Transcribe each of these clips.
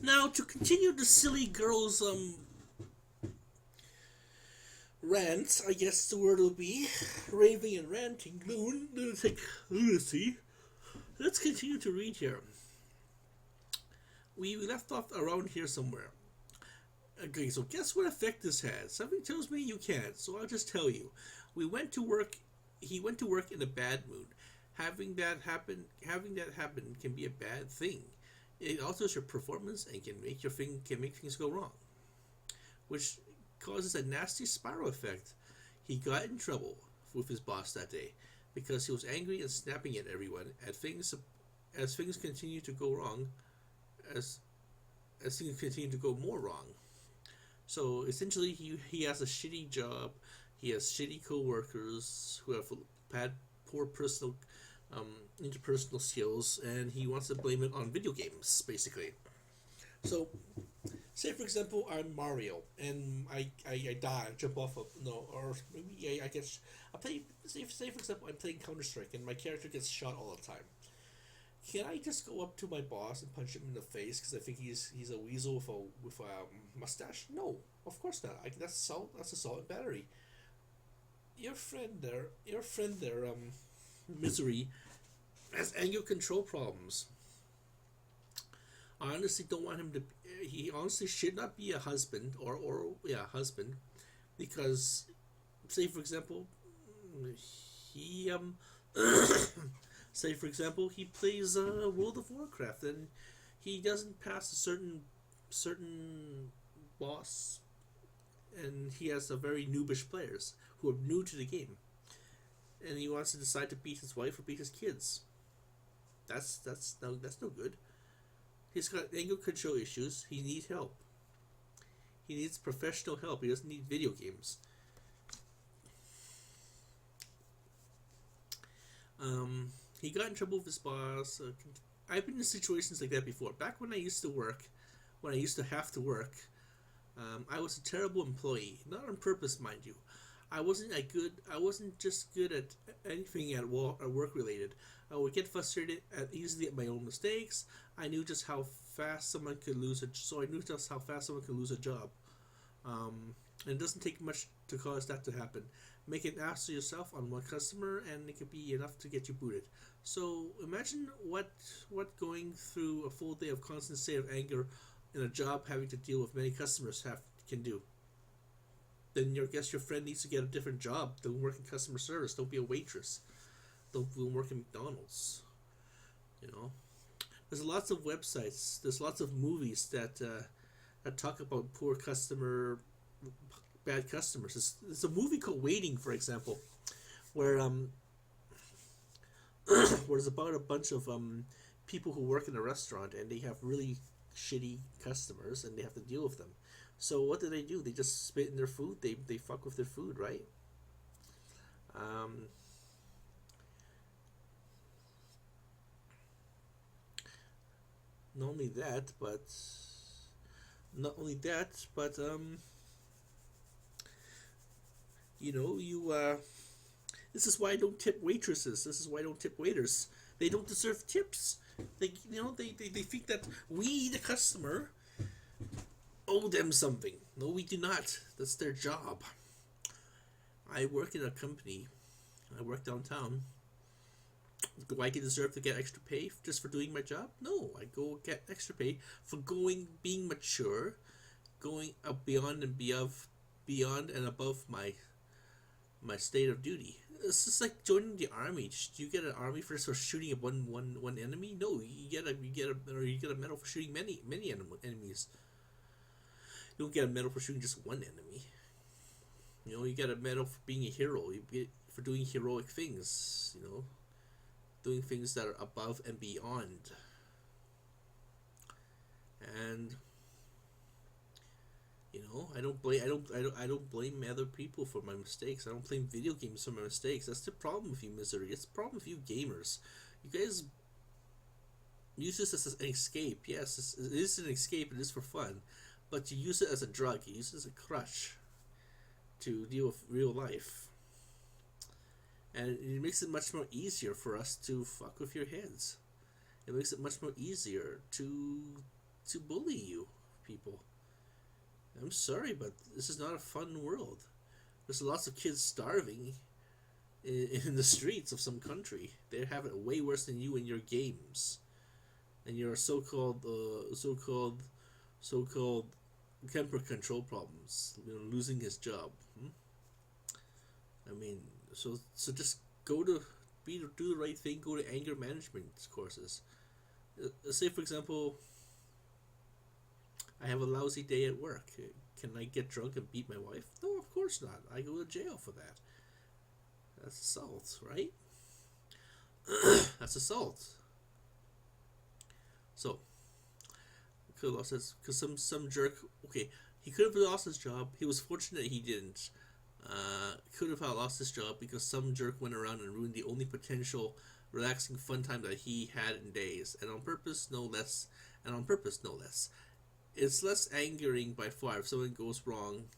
Now, to continue the silly girl's rant, I guess the word will be raving and ranting, lunacy. Let's continue to read here. We left off around here somewhere. Okay, so guess what effect this had? Something tells me you can't, so I'll just tell you. We went to work. He went to work in a bad mood. Having that happen can be a bad thing. It alters your performance and can make things go wrong, which causes a nasty spiral effect. He got in trouble with his boss that day because he was angry and snapping at everyone as things continue to go wrong as things continue to go more wrong. So essentially, he has a shitty job. He has shitty coworkers who have bad, poor personal, interpersonal skills, and he wants to blame it on video games, basically. So, say for example, I'm Mario, and I die, I jump off of no, or maybe I get I play. Say for example, I'm playing Counter Strike, and my character gets shot all the time. Can I just go up to my boss and punch him in the face because I think he's a weasel with a mustache? No, of course not. That's assault. That's assault and battery. Your friend there, misery, has anger control problems. I honestly don't want him to. He honestly should not be a husband husband, because, say for example, he say for example he plays World of Warcraft and he doesn't pass a certain boss, and he has a very noobish players who are new to the game, and he wants to decide to beat his wife or beat his kids. That's no good. He's got anger control issues. He needs help. He needs professional help. He doesn't need video games. He got in trouble with his boss. I've been in situations like that before. Back when I used to work, when I used to have to work, I was a terrible employee. Not on purpose, mind you. I wasn't just good at anything at work related. I would get frustrated easily at my own mistakes. I knew just how fast someone could lose so I knew just how fast someone could lose a job. And it doesn't take much to cause that to happen. Make an ass of yourself on one customer, and it could be enough to get you booted. So imagine what going through a full day of constant state of anger in a job having to deal with many customers can do. Then guess your friend needs to get a different job. Don't work in customer service. Don't be a waitress. Don't work in McDonald's. You know, there's lots of websites. There's lots of movies that talk about bad customers. There's a movie called Waiting, for example, where where it's about a bunch of people who work in a restaurant and they have really shitty customers and they have to deal with them. So what do? They just spit in their food. They fuck with their food, right? Um, not only that, but not only that, but you know, this is why I don't tip waitresses. This is why I don't tip waiters. They don't deserve tips. They think that we, the customer, owe them something. No, we do not. That's their job. I work in a company. I work downtown. Do I deserve to get extra pay just for doing my job? No, I go get extra pay for being mature, going up beyond and above my state of duty. It's just like joining the army. Do you get an army for shooting at one enemy? No, you get a medal for shooting many enemies. You don't get a medal for shooting just one enemy. You know, you get a medal for being a hero. You get for doing heroic things. You know, doing things that are above and beyond. And you know, I don't blame other people for my mistakes. I don't blame video games for my mistakes. That's the problem with you, misery. It's the problem with you gamers. You guys use this as an escape. Yes, it is an escape. It is for fun, but you use it as a drug. You use it as a crutch to deal with real life, and it makes it much more easier for us to fuck with your heads. It makes it much more easier to to bully you, people. I'm sorry, but this is not a fun world. There's lots of kids starving in the streets of some country. They have it way worse than you in your games, and your so-called temper control problems. Losing his job. I mean, so just go to do the right thing. Go to anger management courses. Say for example, I have a lousy day at work. Can I get drunk and beat my wife? No, of course not. I go to jail for that. That's assault, right? That's assault. So, could have lost his, because some jerk. Okay, he could have lost his job. He was fortunate he didn't. Could have lost his job because some jerk went around and ruined the only potential relaxing fun time that he had in days, and on purpose, no less. It's less angering by far if someone goes wrong,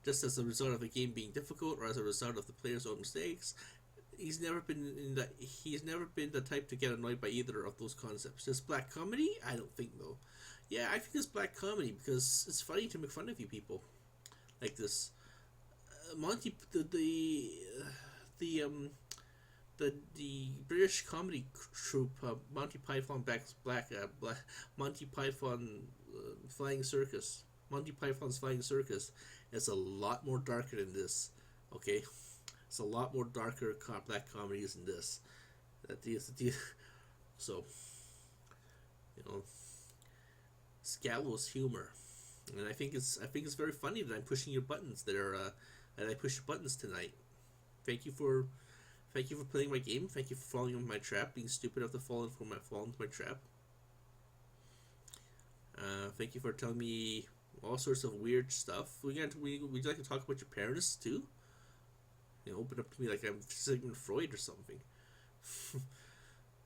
just as a result of a game being difficult or as a result of the player's own mistakes. He's never been the type to get annoyed by either of those concepts. Just black comedy? I don't think though. Yeah, I think it's black comedy because it's funny to make fun of you people like this. Monty the British comedy troupe Monty Python Monty Python Flying Circus. Monty Python's Flying Circus is a lot more darker than this. Okay, it's a lot more darker black comedies than this. So, it's gallows humor, and I think it's very funny that I'm pushing your buttons that I pushed buttons tonight. Thank you for playing my game. Thank you for falling into my trap, being stupid enough to fall into my trap. Thank you for telling me all sorts of weird stuff. Would you like to talk about your parents too? Open up to me like I'm Sigmund Freud or something.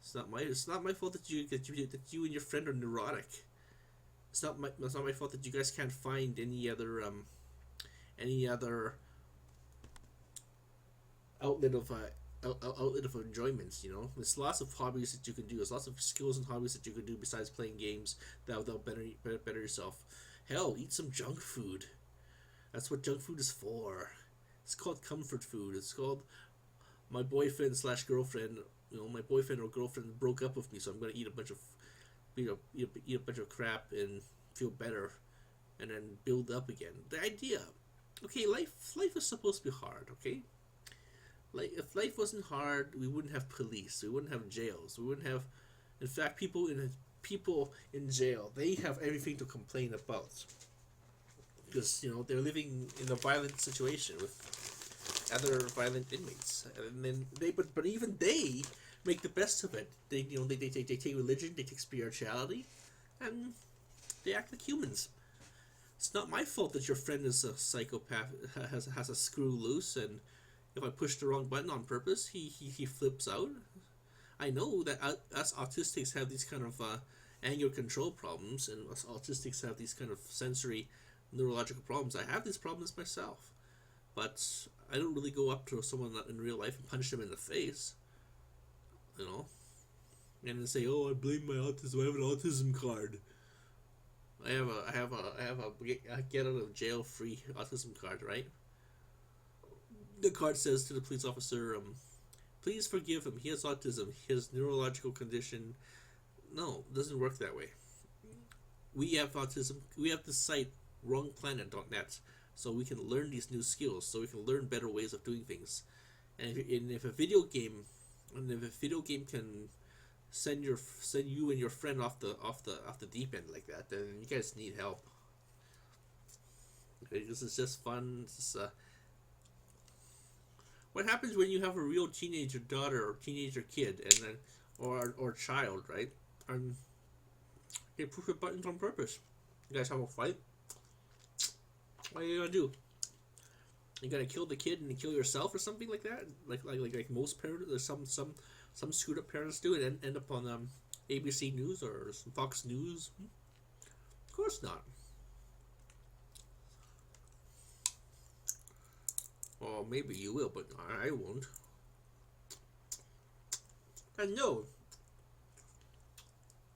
It's not my fault that you and your friend are neurotic. It's not my fault that you guys can't find any other outlet of enjoyments. There's lots of hobbies that you can do. There's lots of skills and hobbies that you can do besides playing games that'll better yourself. Hell, eat some junk food. That's what junk food is for. It's called comfort food. It's called my boyfriend / girlfriend. My boyfriend or girlfriend broke up with me, so I'm gonna eat a bunch of crap and feel better, and then build up again. The idea, okay, life is supposed to be hard, okay. Like, if life wasn't hard, we wouldn't have police. We wouldn't have jails. We wouldn't have, in fact, people in jail. They have everything to complain about because they're living in a violent situation with other violent inmates, and then but even they make the best of it. They take religion, they take spirituality, and they act like humans. It's not my fault that your friend is a psychopath, has a screw loose, and if I push the wrong button on purpose, he flips out. I know that us autistics have these kind of anger control problems, and us autistics have these kind of sensory neurological problems. I have these problems myself, but I don't really go up to someone in real life and punch them in the face, and then say, "Oh, I blame my autism. I have an autism card. I have a get out of jail free autism card, right?" The card says to the police officer, "Please forgive him. He has autism. His neurological condition." No, it doesn't work that way. We have autism. We have the site wrongplanet.net, so we can learn these new skills. So we can learn better ways of doing things. And if a video game can send you and your friend off the deep end like that, then you guys need help. Okay, this is just fun. What happens when you have a real teenager daughter or teenager kid, and then or child, right? And they push your buttons on purpose. You guys have a fight. What are you gonna do? You gonna kill the kid and kill yourself or something like that? Like most parents, or some screwed up parents do, and end up on ABC News or some Fox News. Of course not. Well, maybe you will, but I won't. And no,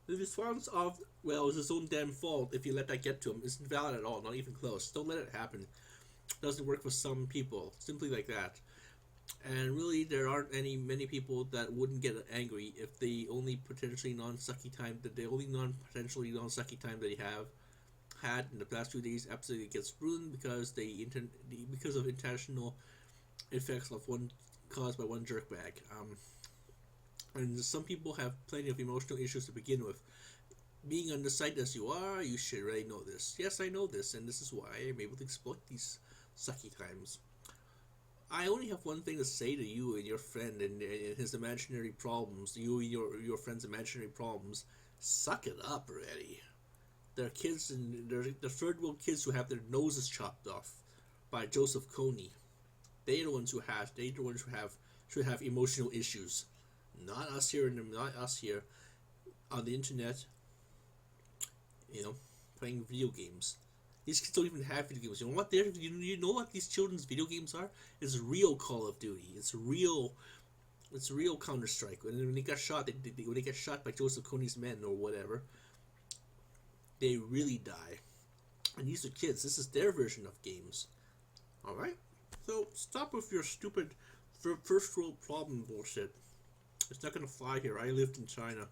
The response of, well, it's his own damn fault if you let that get to him isn't valid at all, not even close. Don't let it happen. It doesn't work for some people. Simply like that. And really, there aren't many people that wouldn't get angry if the only potentially non-sucky time, potentially non-sucky time that he have had in the past 2 days absolutely gets ruined because because of intentional effects of one caused by one jerkbag. And some people have plenty of emotional issues to begin with. Being on the site as you are, you should already know this. Yes, I know this, and this is why I'm able to exploit these sucky times. I only have one thing to say to you and your friend and his imaginary problems. You and your friend's imaginary problems. Suck it up already. They're kids, and they're third world kids who have their noses chopped off by Joseph Kony. They're the ones who should have emotional issues. Not us here on the internet, playing video games. These kids don't even have video games. You know what these children's video games are? It's real Call of Duty. It's real Counter-Strike. And when they got shot, when they get shot by Joseph Kony's men or whatever, they really die. And these are kids. This is their version of games. Alright? So stop with your stupid first world problem bullshit. It's not gonna fly here. I lived in China.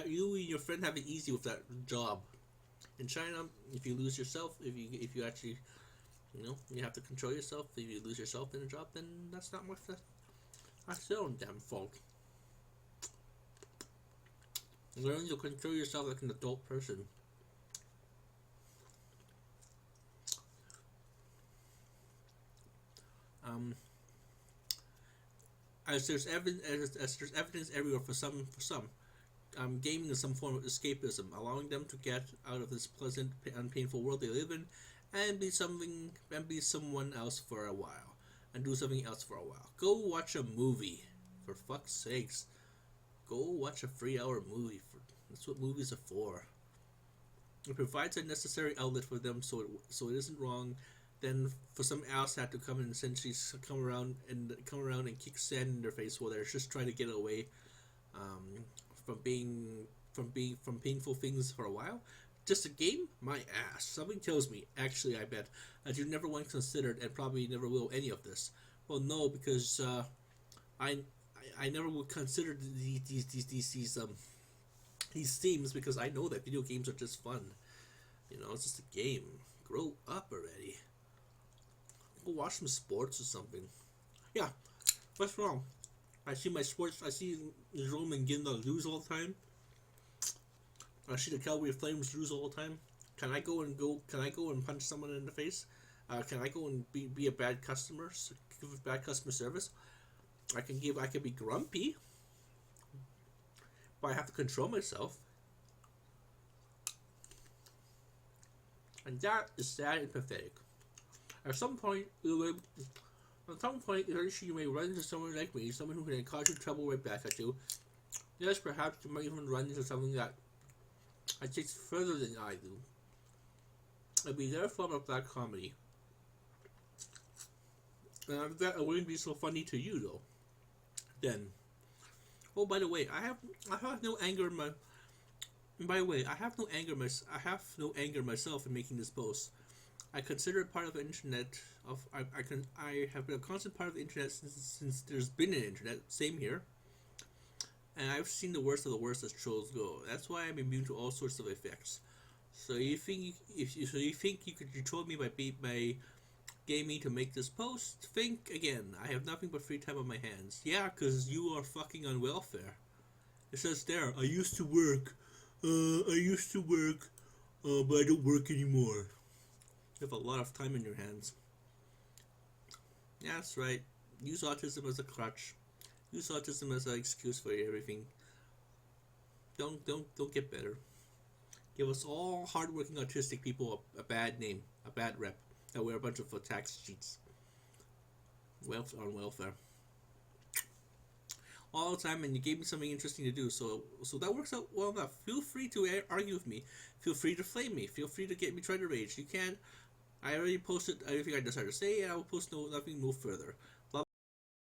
You and your friend have it easy with that job. In China, if you lose yourself, if you actually, you have to control yourself. If you lose yourself in a job, then that's not much. That's your own damn fault. Learn to control yourself like an adult person. As there's evidence everywhere for some, gaming is some form of escapism, allowing them to get out of this pleasant and painful world they live in, and be someone else for a while, and do something else for a while. Go watch a movie, for fuck's sakes. Go watch a 3-hour movie. That's what movies are for. It provides a necessary outlet for them, so it isn't wrong. Then for some ass hat to come and essentially come around and kick sand in their face while they're just trying to get away from painful things for a while. Just a game? My ass. Something tells me, actually I bet, that you never once considered and probably never will any of this. Well, no, because I never would consider these themes because I know that video games are just fun. It's just a game. Grow up already. Go watch some sports or something. Yeah, what's wrong? I see Jerome and Ginda lose all the time. I see the Calgary Flames lose all the time. Can I go and punch someone in the face? Can I go and be a bad customer? Give bad customer service? I can be grumpy, but I have to control myself. And that is sad and pathetic. At some point, you may run into someone like me, someone who can cause you trouble right back at you. Yes, perhaps you might even run into something that takes further than I do. It'd be their form of black comedy. And that it wouldn't be so funny to you, though. Then, oh, by the way, I have no anger in my. By the way, I have no anger myself in making this post. I consider it part of the internet. I have been a constant part of the internet since there's been an internet. Same here. And I've seen the worst of the worst as trolls go. That's why I'm immune to all sorts of effects. So you think you could control me by getting me to make this post? Think again. I have nothing but free time on my hands. Yeah, because you are fucking on welfare. It says there, I used to work, but I don't work anymore. You have a lot of time in your hands. Yeah, that's right. Use autism as a crutch. Use autism as an excuse for everything. Don't get better. Give us all hardworking autistic people a bad name, a bad rep. That wear a bunch of tax sheets. On welfare. All the time, and you gave me something interesting to do, so that works out well enough. Feel free to argue with me. Feel free to flame me. Feel free to get me try to rage. You can't I already posted everything I decided to say, and I will post nothing move further.